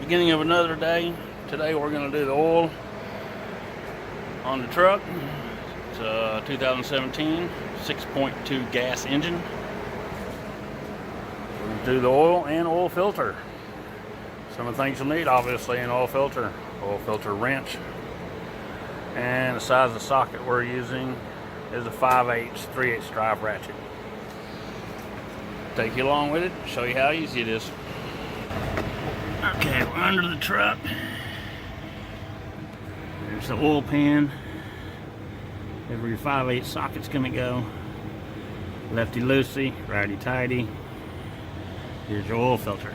Beginning of another day. Today we're going to do the oil on the truck. It's a 2017 6.2 gas engine. We're going to do the oil and oil filter. Some of the things you'll need, obviously, an oil filter wrench, and the size of the socket we're using is a 5/8 3/8 drive ratchet. Take you along with it, show you how easy it is. Okay, we're under the truck. There's the oil pan. There's where your 5/8 socket's gonna go. Lefty loosey, righty tighty. Here's your oil filter.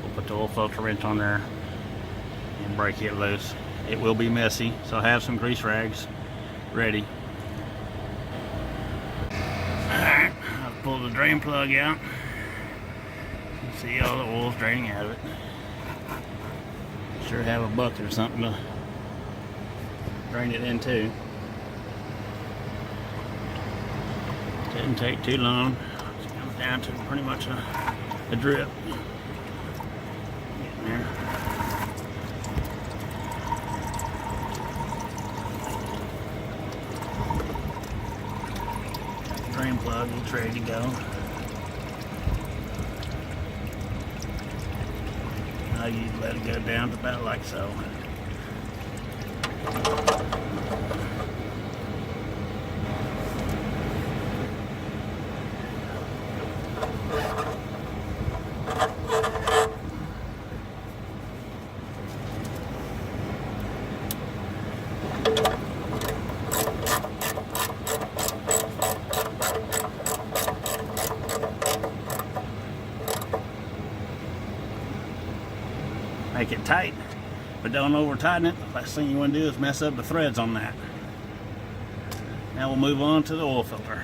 We'll put the oil filter wrench on there and break it loose. It will be messy, so have some grease rags ready. Alright, I'll pull the drain plug out. You can see all the oil's draining out of it. Sure have a bucket or something to drain it into. Didn't take too long. It comes down to pretty much a drip. Getting there. Drain plug, it's ready to go. Now you let it go down to about like so. Make it tight, but don't over tighten it. Last thing you want to do is mess up the threads on that. Now we'll move on to the oil filter.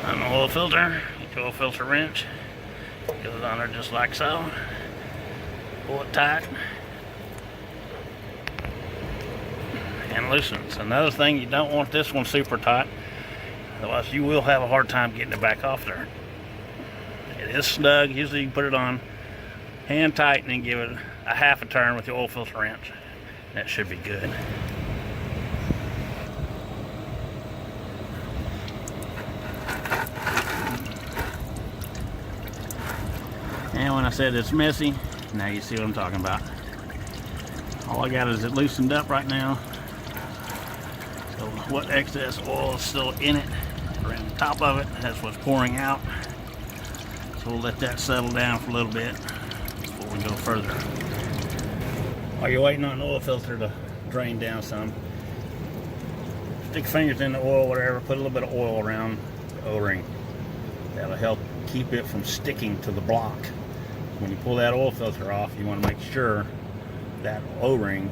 On the oil filter, get your oil filter wrench, goes on there just like so. Pull it tight and loosens. Another thing, you don't want this one super tight, otherwise you will have a hard time getting it back off there. It is snug. Usually you can put it on hand tighten and give it a half a turn with your oil filter wrench. That should be good. And when I said it's messy, now you see what I'm talking about. All I got is it loosened up right now. So what excess oil is still in it, around the top of it, that's what's pouring out. So we'll let that settle down for a little bit before we go further. While you're waiting on the oil filter to drain down some, stick your fingers in the oil, whatever, put a little bit of oil around the O-ring. That'll help keep it from sticking to the block. When you pull that oil filter off, you want to make sure that O-ring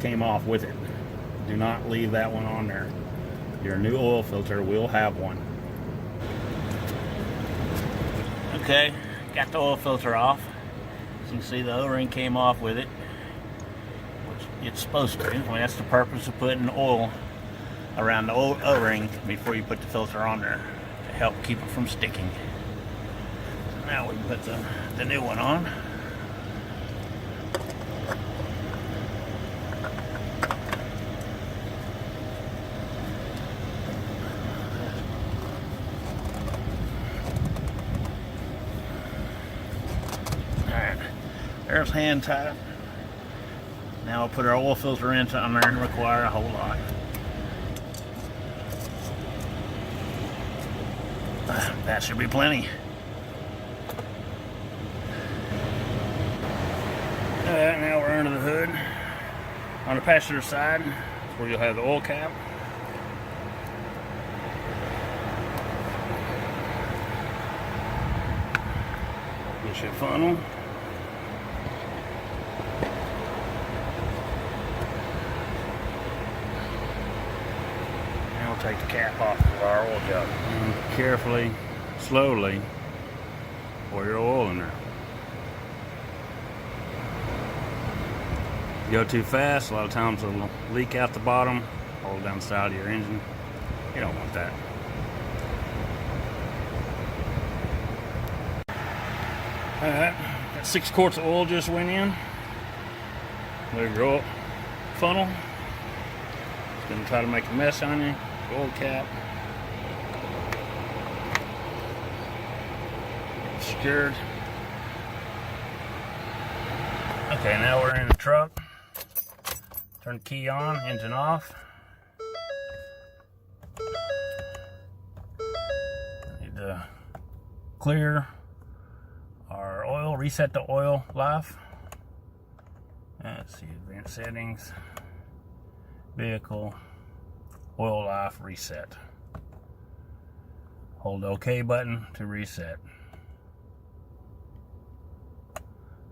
came off with it. Do not leave that one on there. Your new oil filter will have one. Okay, got the oil filter off. As you can see, the O-ring came off with it, which it's supposed to. Well, that's the purpose of putting oil around the O-ring before you put the filter on there, to help keep it from sticking. So now we can put the new one on. There's hand tight. Now we'll put our oil filter wrench on there and require a whole lot. That should be plenty. Alright, now we're under the hood. On the passenger side, where you'll have the oil cap. Get your funnel. Take the cap off of our oil jug. And carefully, slowly, pour your oil in there. If you go too fast, a lot of times it'll leak out the bottom, all down the side of your engine. You don't want that. Alright, 6 quarts of oil just went in. There's your oil funnel. It's gonna try to make a mess on you. Oil cap. Secured. Okay, now we're in the truck. Turn the key on, engine off. Need to clear our oil, reset the oil life. Let's see, advanced settings, vehicle, oil life, reset. Hold the OK button to reset.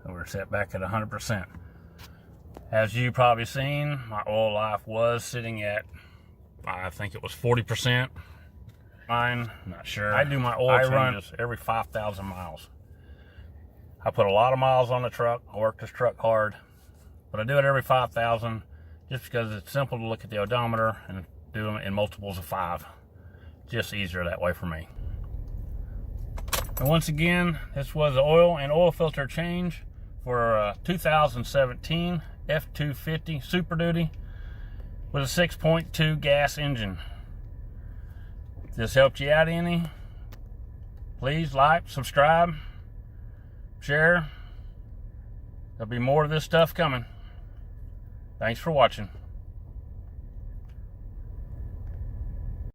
So we're set back at 100%. As you probably seen, my oil life was sitting at, I think it was 40%. Mine, not sure. I do my oil changes every 5,000 miles. I put a lot of miles on the truck. I work this truck hard, but I do it every 5,000 just because it's simple to look at the odometer and do them in multiples of 5. Just easier that way for me. And once again, this was the oil and oil filter change for a 2017 F250 Super Duty with a 6.2 gas engine. If this helped you out any, please like, subscribe, share. There'll be more of this stuff coming. Thanks for watching.